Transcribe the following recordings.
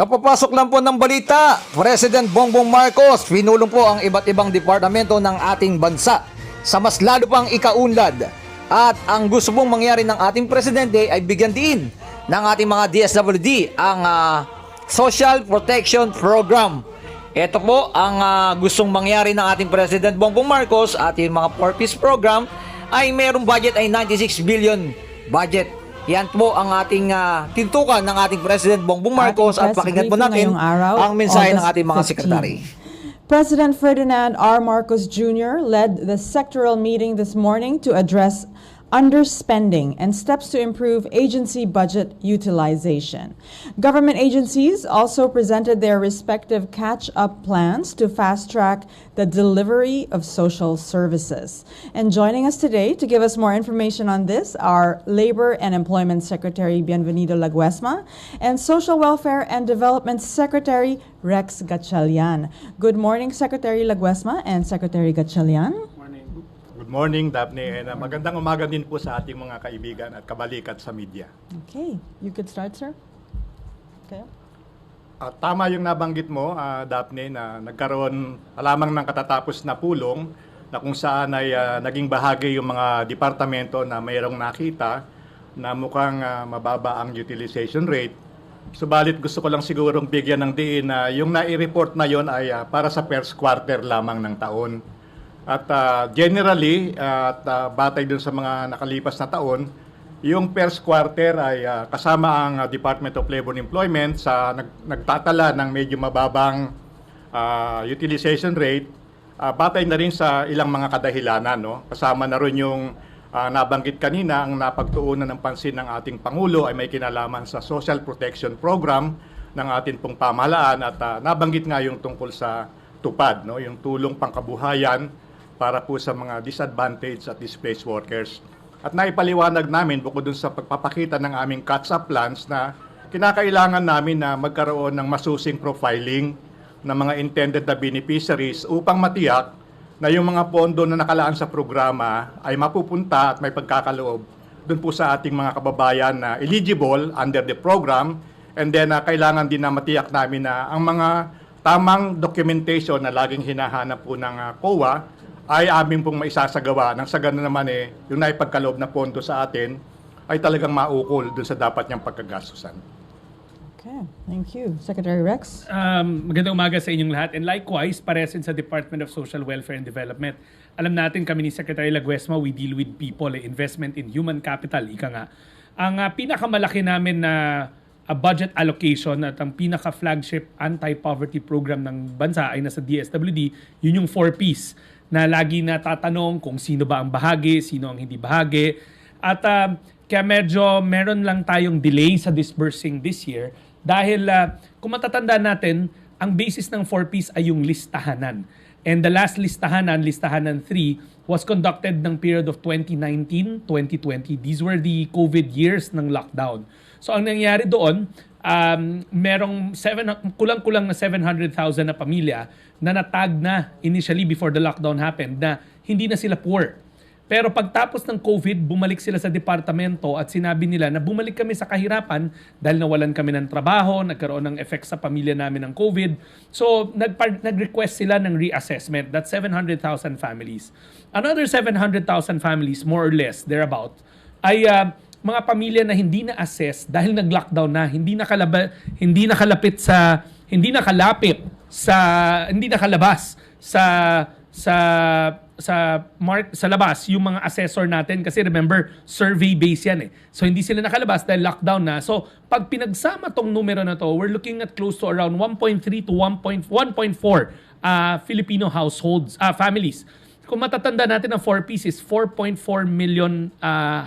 Kapapasok lang po ng balita, President Bongbong Marcos pinulong po ang iba't ibang departamento ng ating bansa sa mas lalo pang ikaunlad. At ang gusto pong mangyari ng ating presidente ay bigyan din ng ating mga DSWD ang Social Protection Program. Ito po ang gustong mangyari ng ating President Bongbong Marcos at yung mga 4-piece program ay mayroong budget ay 96 billion budget. Yan po ang ating tintukan ng ating President Bongbong Marcos at pakinggan po natin ang mensahe ng ating mga sekretary. President Ferdinand R. Marcos Jr. led the sectoral meeting this morning to address underspending and steps to improve agency budget utilization. Government agencies also presented their respective catch-up plans to fast-track the delivery of social services. And joining us today to give us more information on this are Labor and Employment Secretary Bienvenido Laguesma and Social Welfare and Development Secretary Rex Gatchalian. Good morning, Secretary Laguesma and Secretary Gatchalian. Good morning, Daphne, and magandang umaga din po sa ating mga kaibigan at kabalikat sa media. Okay, you could start, sir. Okay. Tama yung nabanggit mo, Daphne, na nagkaroon lamang ng katatapos na pulong na kung saan ay naging bahagi yung mga departamento na mayroong nakita na mukhang mababa ang utilization rate. Subalit gusto ko lang sigurong bigyan ng diin na yung nai-report na yon ay para sa first quarter lamang ng taon. At generally, batay dun sa mga nakalipas na taon, yung first quarter ay kasama ang Department of Labor and Employment sa nagtatala ng medyo mababang utilization rate, batay na rin sa ilang mga kadahilanan. No? Kasama na rin yung nabanggit kanina, ang napagtuunan ng pansin ng ating Pangulo ay may kinalaman sa Social Protection Program ng ating pong pamahalaan at nabanggit nga yung tungkol sa tupad, no? Yung tulong pangkabuhayan para po sa mga disadvantaged at displaced workers. At naipaliwanag namin bukod dun sa pagpapakita ng aming catch-up plans na kinakailangan namin na magkaroon ng masusing profiling ng mga intended na beneficiaries upang matiyak na yung mga pondo na nakalaan sa programa ay mapupunta at may pagkakaloob dun po sa ating mga kababayan na eligible under the program, and then kailangan din na matiyak namin na ang mga tamang documentation na laging hinahanap po ng COA ay amin pong maisasagawa nang sa gano'n naman yung naipagkaloob na pondo sa atin ay talagang maukol dun sa dapat niyang pagkagastusan. Okay, thank you. Secretary Rex? Magandang umaga sa inyong lahat. And likewise, paresin sa Department of Social Welfare and Development. Alam natin kami ni Secretary Laguesma, we deal with people, investment in human capital, ika nga. Ang pinakamalaki namin na budget allocation at ang pinaka-flagship anti-poverty program ng bansa ay nasa DSWD, yun yung 4Ps na lagi natatanong kung sino ba ang bahagi, sino ang hindi bahagi. At kaya medyo meron lang tayong delay sa disbursing this year dahil kung matatandaan natin, ang basis ng 4Ps ay yung listahanan. And the last listahanan 3, was conducted ng period of 2019-2020. These were the COVID years ng lockdown. So ang nangyari doon, merong kulang-kulang na 700,000 na pamilya na natag na initially before the lockdown happened na hindi na sila poor. Pero pagtapos ng COVID, bumalik sila sa departamento at sinabi nila na bumalik kami sa kahirapan dahil nawalan kami ng trabaho, nagkaroon ng effect sa pamilya namin ng COVID. So nag-request sila ng reassessment. That's 700,000 families. Another 700,000 families, more or less, thereabout, ay mga pamilya na hindi na-assess dahil nag-lockdown na, hindi nakalabas sa labas yung mga assessor natin kasi remember survey based yan so hindi sila nakalabas dahil lockdown na. So pag pinagsama tong numero na to, we're looking at close to around 1.3 to 1.4 Filipino households, families. Kung matatanda natin ang 4Ps is 4.4 million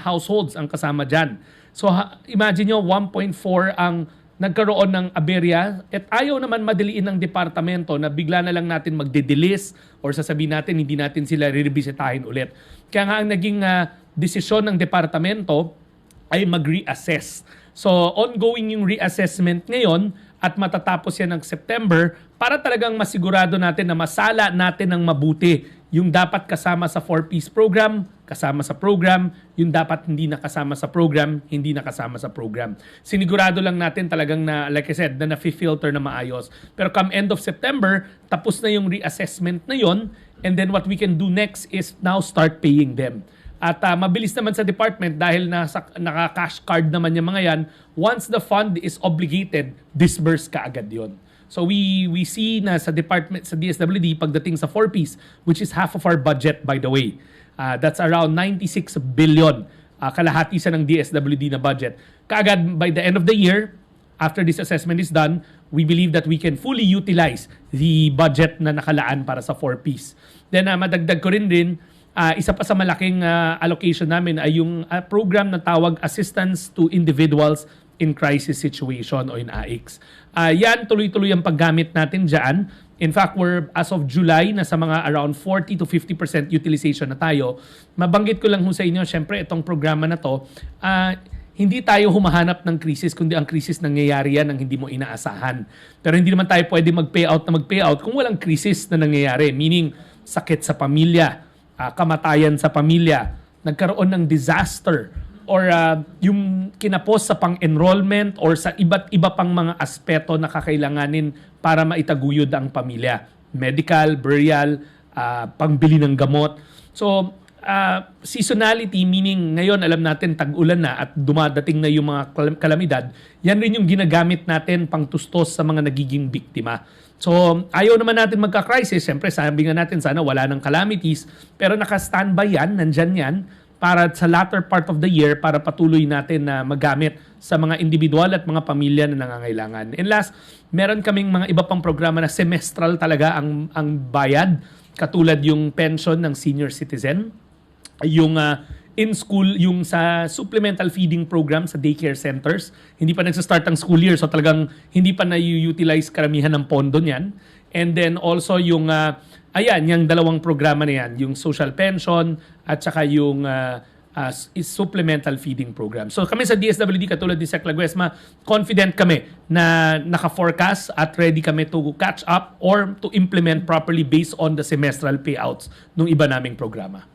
households ang kasama dyan. So imagine nyo 1.4 ang nagkaroon ng aberya at ayaw naman madaliin ng departamento na bigla na lang natin magdidelis or sasabihin natin hindi natin sila re-revisitahin ulit. Kaya nga ang naging desisyon ng departamento ay mag-reassess. So ongoing yung reassessment ngayon at matatapos yan ng September para talagang masigurado natin na masala natin ng mabuti yung dapat kasama sa 4-piece program, kasama sa program, yung dapat hindi nakasama sa program, hindi nakasama sa program. Sinigurado lang natin talagang na, like I said, na na-filter na maayos. Pero come end of September, tapos na yung reassessment na yon, and then what we can do next is now start paying them. At mabilis naman sa department dahil naka-cash card naman yung mga yan, once the fund is obligated, disburse ka agad yon. So we see na sa department, sa DSWD, pagdating sa 4-piece, which is half of our budget by the way, that's around 96 billion, kalahati sa ng DSWD na budget. Kaagad by the end of the year, after this assessment is done, we believe that we can fully utilize the budget na nakalaan para sa 4-piece. Then madagdag ko rin, isa pa sa malaking allocation namin ay yung program na tawag Assistance to Individuals in Crisis Situation o in AICS. Yan, tuloy-tuloy ang paggamit natin dyan. In fact, we're as of July, nasa mga around 40 to 50% utilization na tayo. Mabanggit ko lang sa inyo, syempre, itong programa na to, hindi tayo humahanap ng krisis, kundi ang krisis nangyayari yan ng hindi mo inaasahan. Pero hindi naman tayo pwede mag-payout kung walang krisis na nangyayari. Meaning, sakit sa pamilya, kamatayan sa pamilya, nagkaroon ng disaster, or yung kinapos sa pang-enrollment or sa iba't iba pang mga aspeto na kakailanganin para maitaguyod ang pamilya. Medical, burial, pangbili ng gamot. So, seasonality, meaning ngayon alam natin tag-ulan na at dumadating na yung mga kalamidad, yan rin yung ginagamit natin pang tustos sa mga nagiging biktima. So, ayaw naman natin magka-crisis. Siyempre, sabi nga natin sana wala ng calamities, pero naka-standby yan, nandyan yan, para sa latter part of the year para patuloy natin na magamit sa mga individual at mga pamilya na nangangailangan. And last, meron kaming mga iba pang programa na semestral talaga ang bayad, katulad yung pension ng senior citizen, yung in-school, yung sa supplemental feeding program sa daycare centers. Hindi pa nagsa-start ang school year, so talagang hindi pa na-utilize karamihan ng pondo niyan. And then also yung yung dalawang programa na yan, yung social pension at saka yung supplemental feeding program. So kami sa DSWD, katulad ni Sec. Laguesma, confident kami na naka-forecast at ready kami to catch up or to implement properly based on the semestral payouts ng iba naming programa.